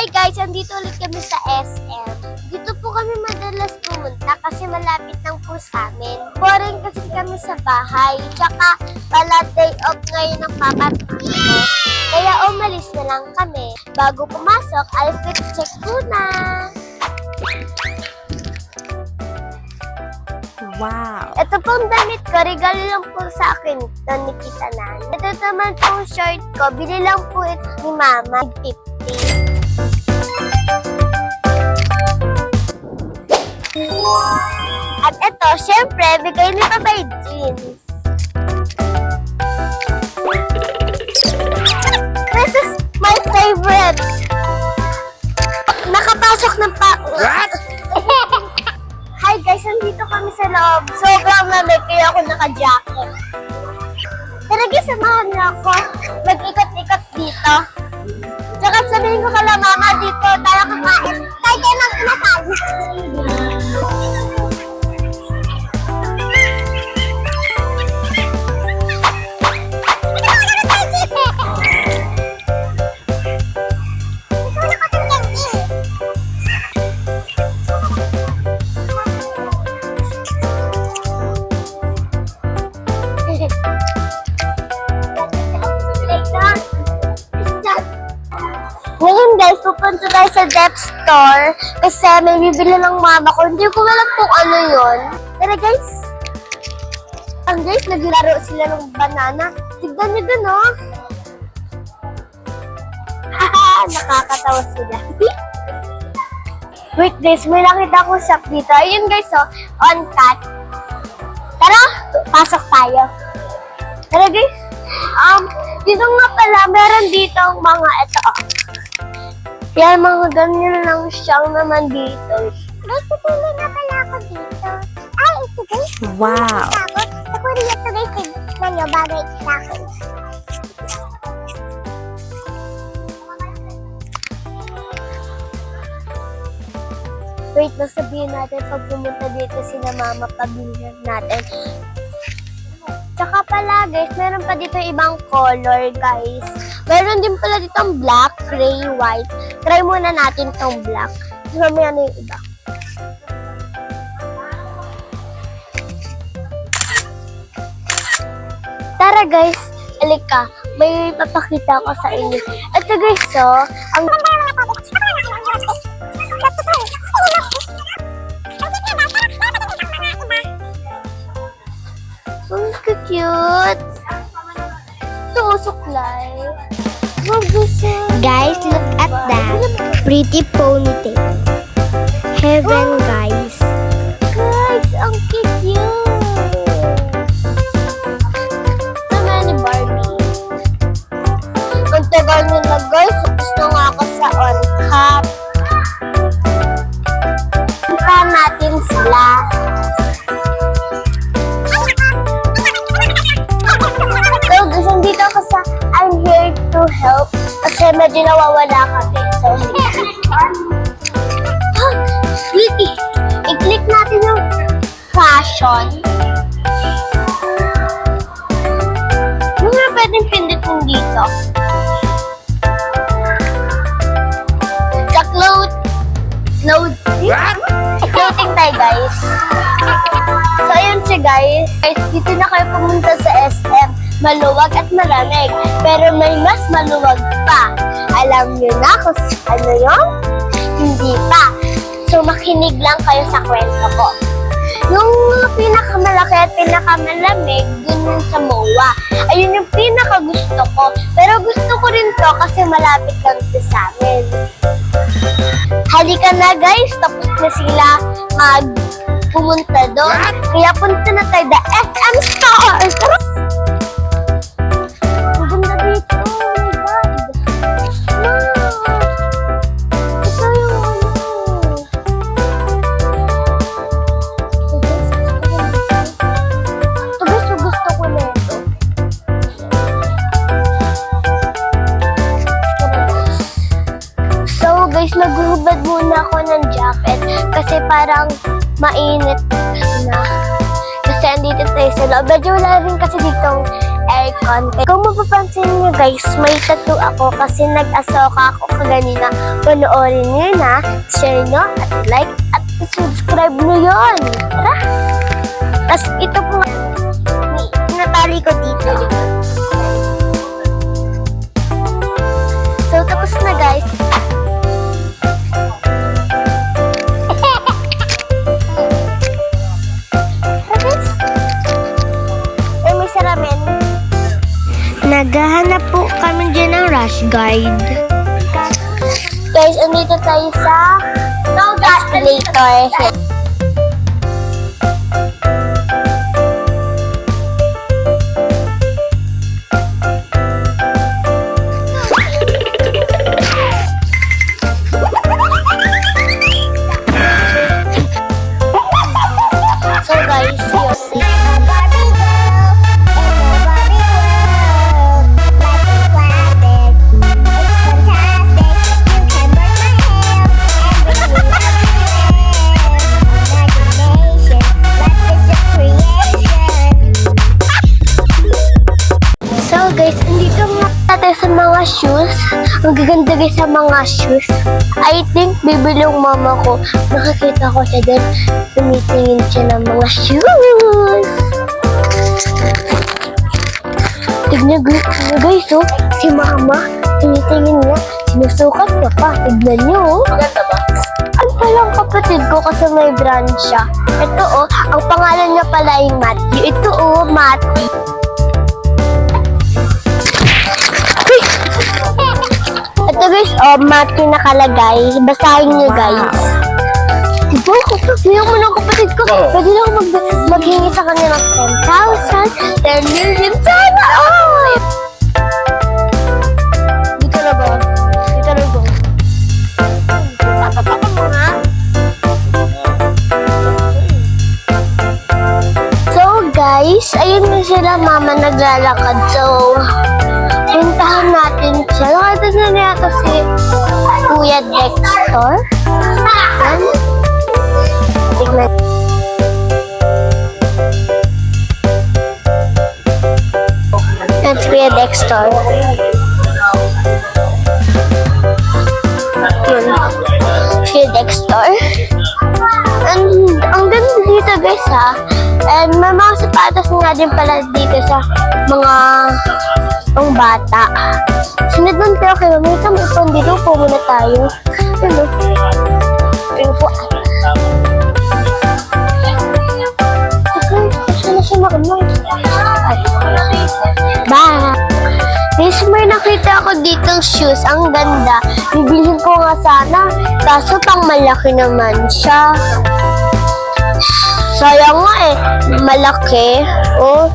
Hi guys! Andito ulit kami sa SM. Dito po kami madalas pumunta kasi malapit lang po sa amin. Boring kasi kami sa bahay. Tsaka pala day off ngayon ng papa at mama ko. Kaya umalis na lang kami. Bago pumasok, outfit check muna. Wow! Ito pong damit ko, regalo lang po sa akin ito ni Tita Nan. Ito naman pong shirt ko, bili lang po ito ni Mama, 50. At ito, syempre, bigay ni Babay Jeans. This is my favorite. Nakapasok ng What? Hi guys, nandito kami sa loob. Sobrang lamig kaya ako naka-jacket. Talaga samahan niyo ako. Mag-ikot-ikot dito. Tsaka sabihin ko kala mama dito, tayo kakain. Tayo kayo ng inasal. Ngayon guys, pupunta tayo sa Dep Store kasi may bibili ng mama ko. Hindi ko alam kung ano yun. Tara guys. Guys, naglaro sila ng banana. Tignan nyo dun, oh. Haha, nakakatawa sila. Wait guys, may nakita ko shop dito. Ayun guys, oh, on cut. Tara, pasok tayo. Tara guys. Dito nga pala, meron dito mga ito, oh. Yan, mga ganyan lang siyang naman dito. Guys, pipili na pala ako dito. Ay, ito guys. Wow! Sa Korea ito guys, tignan nyo, bagay sa akin. Wait, sabihin natin pag pumunta dito sila mama, pabilihan natin. Tsaka pala guys, meron pa dito ibang color guys. Meron din pala ditong black, gray, white. Try muna natin tong black. Mamaya na yung iba. Tara guys, alika. May papakita ko sa inyo. Ito guys, so, ang... Ang cute! Ito, suklay. Guys, look at that. Pretty ponytail. Heaven, guys. Guys, ang cute! So many Barbie. Ang tagal nila guys. Gusto nga ako sa on cap. Punta natin sila. So guys, nandito ako sa I'm here to help. Kasi medyo nawawala kami. So, sweetie, i-click natin yung fashion. Ano nga pwedeng pindutin dito? Sa clothing tayo guys. So ayun siya guys. Guys, dito na kayo pumunta sa SM. Maluwag at malamig. Pero may mas maluwag pa. Alam niyo na kung ano yun? Hindi pa. So makinig lang kayo sa kwento ko. Yung pinakamalaki at pinakamalamig, dun yung sa MOA. Ayun yung pinakagusto ko. Pero gusto ko rin to kasi malapit lang ito sa amin. Halika na guys, tapos na sila pumunta doon. Kaya punta na tayo sa SM Store. Tara! Ang ganda dito. Oh my God. Wow! Ito yung ano. Ito guys, gusto ko na ito. So guys, maghuhubad muna ako ng jacket kasi parang mainit na. Kasi andito tayo sa loob. Medyo wala rin kasi ditong aircon. Kung mapapansin niyo guys, may tattoo ako kasi nag-asoka ako kaganina. Panoorin niyo na, share niyo, at like, at subscribe niyo yun. Tara! Tapos ito po nga, natali ko dito. So, tapos na guys. May salamin. Naghahanap po kami dyan ng rush guide. Guys, andito tayo sa escalator. So guys, yun. So guys, andito nga tayo sa mga shoes. Ang gaganda guys sa mga shoes. I think bibili yung mama ko. Nakakita ko siya din. Tumitingin siya ng mga shoes. Tignan guys, oh. Si mama, tumitingin niya. Sinusukat niya pa. Tignan niyo, oh. Maganda ba? Ang palang kapatid ko kasi may brand siya. Ito, oh. Ang pangalan niya pala yung Matthew. Ito, oh, Matthew. Ito guys, oh, Matthew nakalagay. Basahin niyo guys. Diba? Ngayon mo ng kapatid ko. Pwede na ako maghingi sa kanya ng 10,000, 10 million. Sana all! Dito na ba? Dito na ba? Tatapakan mo nga. So guys, ayun na sila mama naglalakad. So, puntahan natin siya. Nakita na niya ito si Kuya Dexter. Yan. Tignan. Yan si Kuya Dexter. Yun. Kuya Dexter. And ang ganda dito guys ha. And may mga sapatos nga din pala dito sa mga ang bata. Sunod nun pero kayo, may kamipon dito po muna tayo. Ano? Ayun po. Saan na siya makamay? Bye! Guys, may nakita ako ditong shoes. Ang ganda. Bibilhin ko nga sana. Kaso pang malaki naman siya. Sayang nga eh. Malaki. Oh.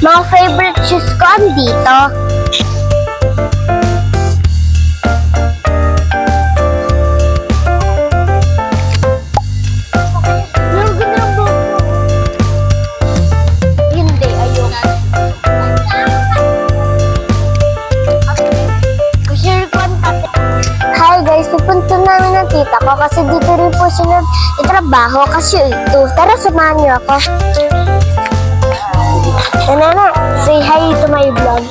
Mga favorite shoes ko andito. Hindi, ayoko. Kushare ko ang tate. Hi guys, pupunta namin ng tita ko kasi dito rin po siya nagtrabaho kasi ito. Tara, samahan niyo ako. Nana, say hi to my vlog.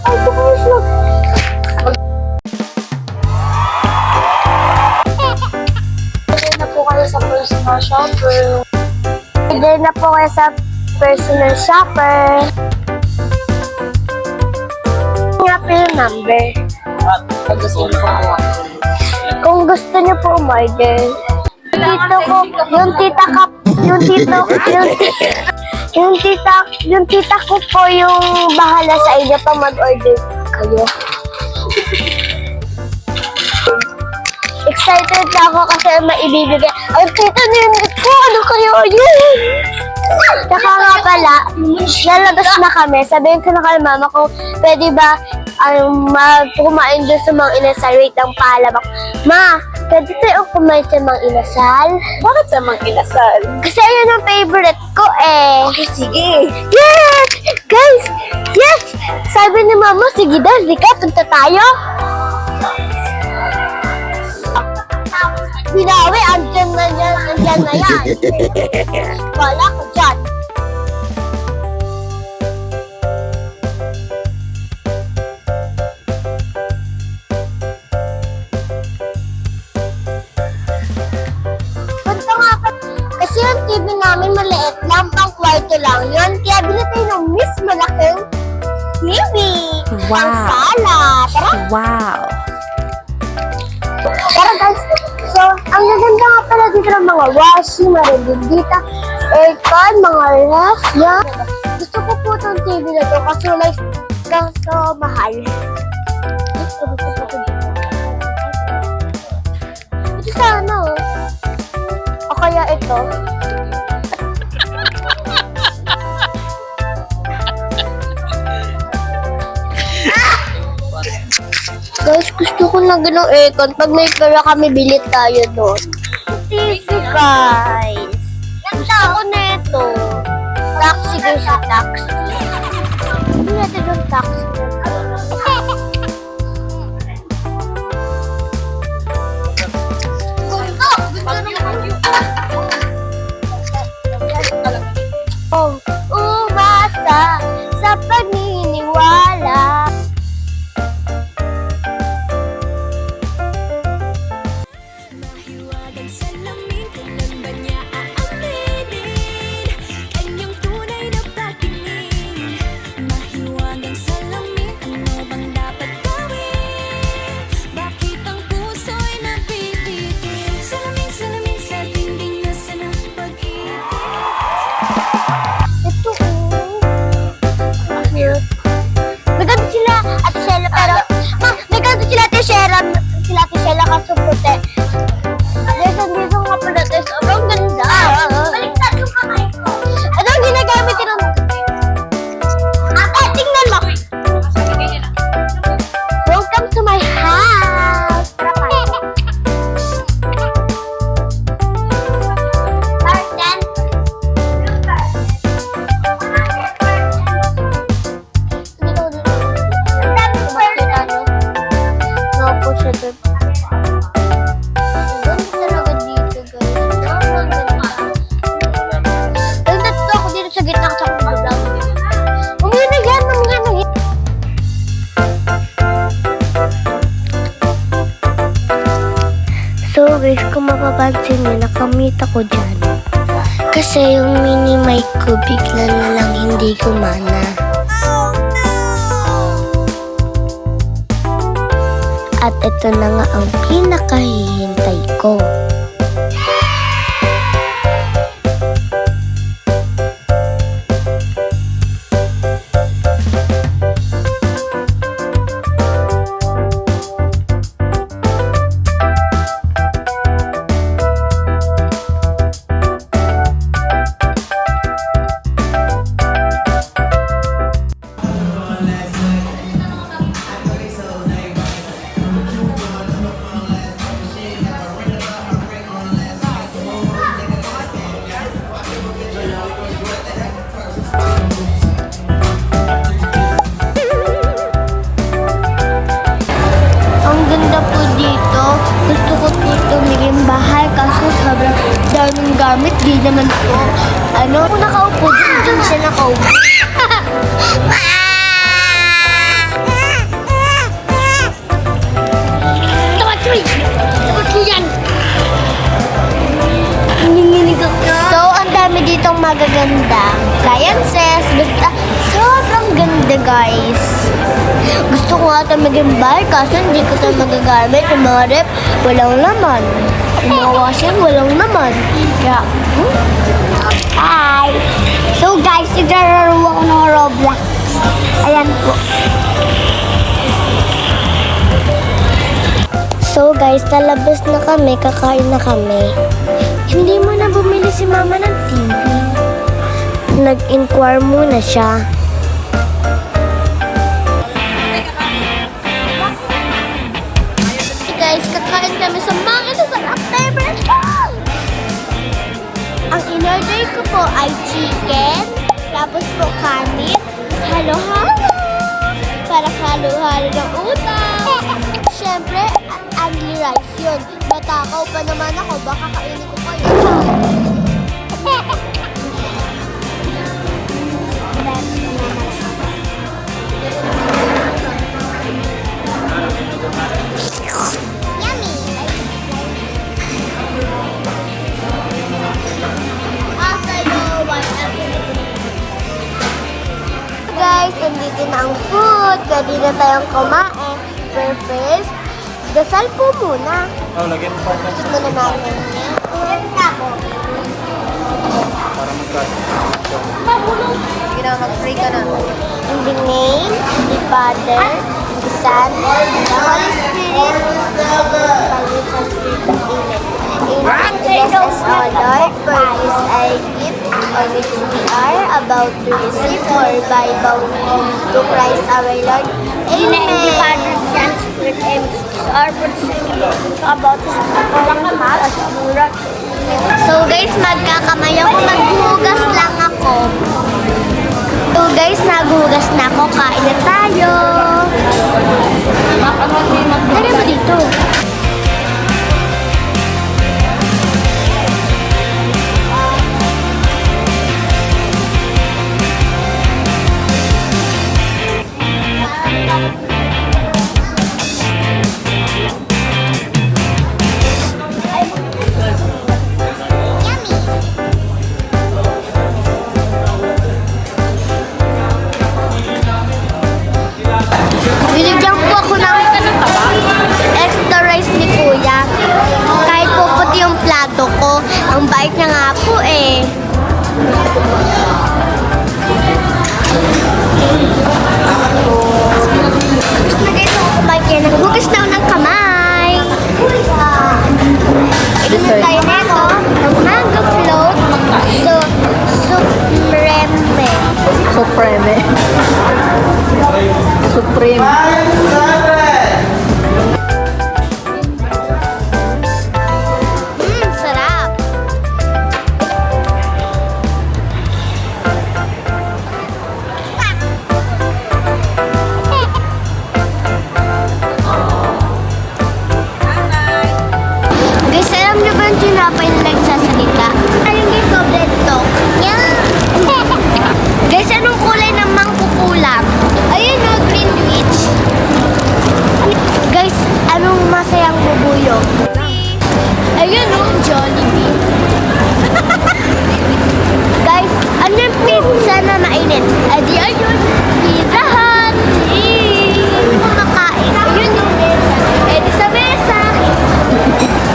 Ay, ito ko yung vlog. Order na po kayo sa personal shopper. Order na po kayo sa personal shopper. Nga po yung number. Kung gusto niyo po umorder. Dito ko, yung tita ko, yung tita ko po yung bahala sa inyo pa mag-order kayo. Excited na ako kasi maibibigay. Ay, tita nirit ko, ano kayo yun? Saka nga pala, lalabas na kami. Sabihin ko na kay mama ko, pwede ba kumain doon sa mga inasal. Wait lang, paalam ako. Ma, pwede tayo kumain sa mga inasal? Bakit sa mga inasal? Kasi yun ang favorite ko eh. Okay, sige. Yes! Guys! Yes! Sabi ni Mama, sige daw, Zika, punta tayo. Binawi, andyan na yan. Wala ko dyan. Punta nga pa. Kasi yung TV namin maliit lang, pang kwarto lang yun. Kaya bilhin tayo ng Miss Malaking TV. Wow. Ang sala. Tara. Wow. Tara guys. So, ang gaganda nga pala dito ng mga washing, meron dito, aircon, mga ref, yan. Gusto ko po itong TV na to kasi like, kaso mahal. Gusto ko ito dito. Ito sana oh. O kaya ito. Guys, gusto ko na ganong aircon. Pag may pera kami, bilit tayo doon. TV, guys. Ganda ako na ito. Taxi, guys, sa taxi. Hindi natin yung taxi. Oh, umasa sa paniniwala. Mahiwagang salamin, kailan ba niya aaminin? Kanyang tunay na patingin. Mahiwagang salamin, ano bang dapat gawin? Bakit ang puso'y napipitin? Salamin, salamin sa dingding na sanang pag-ibig. Ito, oh. Cute. May ganito sila, Ate Shella, pero, may ganito sila, Ate Shella, kaso puti. Dito nga pala, ito, sobrang ganda. Baliktad yung kamay ko. Ano ang ginagamit nila mo? Ate, tingnan mo. Welcome to my house. Tara pa. Carson. Dito. Ang dami ko makikita, no? Naupo siya doon. Ang ganda talaga dito, guys. Ang ganda. Ang dito ako dito sa gitna sa vlog. Umiyan na yan. So guys, kung mapapansin nyo, nakamit ako dyan. Kasi yung mini mic ko bigla na lang hindi gumana. At ito na nga ang pinakahihintay ko. Ang ganda po dito. Gusto ko po tumiging bahay kaso sobrang daming gamit. Di naman po. Ano? Kung nakaupo dun siya nakaupo. So, ang dami ditong magaganda. Appliances. Basta, sobrang ganda, guys. Gusto ko nga ito maging bar kaso hindi ko ito magagamit. Yung mga rep, walang laman. Yung mga washing, walang laman. Kaya, hi! So guys, igararo ako ng Roblox. Ayan po. So guys, talabas na kami, kakain na kami. Hindi mo na bumili si Mama ng TV. Nag-inquire muna siya. po ay chicken, tapos po kanin, halo-halo, para halo-halo ng utak. Siyempre, only rice yun. Matakaw pa naman ako, baka kainin ko kayo. Yummy! Guys, andito na ang food. Pwede na tayong kumain. Breakfast. Dasal po muna. Oh, lagyan mo pa Gusto muna natin. Ayan na po. para mag-cut. Sige na, mag-pray ka na. In the name of the Father, the Son, and the Holy Spirit. By the Spirit. Amen. Bless us, O Lord, for this I gift on which we are about to receive, for by bowing to Christ our Lord. Amen. So guys, magkakamay ako. Maghuhugas lang ako. So guys, naghuhugas na ako. Kain na tayo. Ano mo dito? Binigyan po ako ng extra rice ni Kuya. Kahit po puti yung plato ko, ang bait niya nga po eh. Gusto na guys ako kumain kaya naghugas na ako ng kamay. Inumin tayo neto, ng mango float, supreme. Supreme. Supreme. Sarap. Guys, alam niyo ba yung tinapay na nagsasalita? Ayun guys, goblet talk. Yeah. Guys, anong kulay ng mangkukulam? Ayun o, Greenwich. Guys, anong masayang bubuyog? Ayun o, Jollibee. Guys, ano yung pizza na mainit? Adi ayun, Pizza Hut. Kumakain. Ayun yung mesa. Edi sa mesa.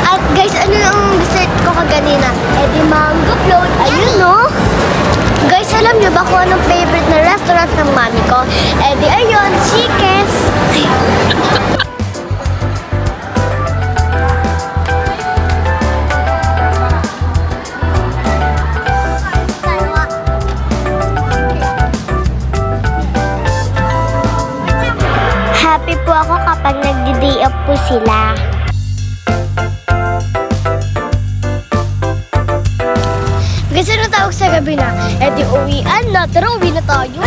At guys, ano yung dessert ko kaganina? Edi mango float. Ayun no. Guys, alam niyo ba kung anong favorite na restaurant ng mami ko? Edi ayun, Chicken's. Happy po ako kapag nag-day off po sila. Kasi nung tawag sa gabi na, edi uwian na, tara uwi na tayo.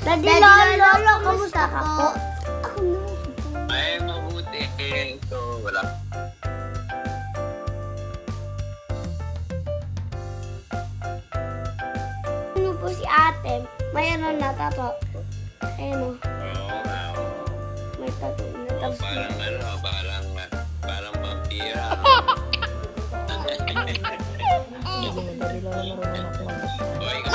Daddy Lolo, kamusta ka po? Ay, mabuti. So, wala. Ano po si ate? May ano na tato. Ayun o, Oo. may tato na tapos. Parang parang vampira. O, ikaw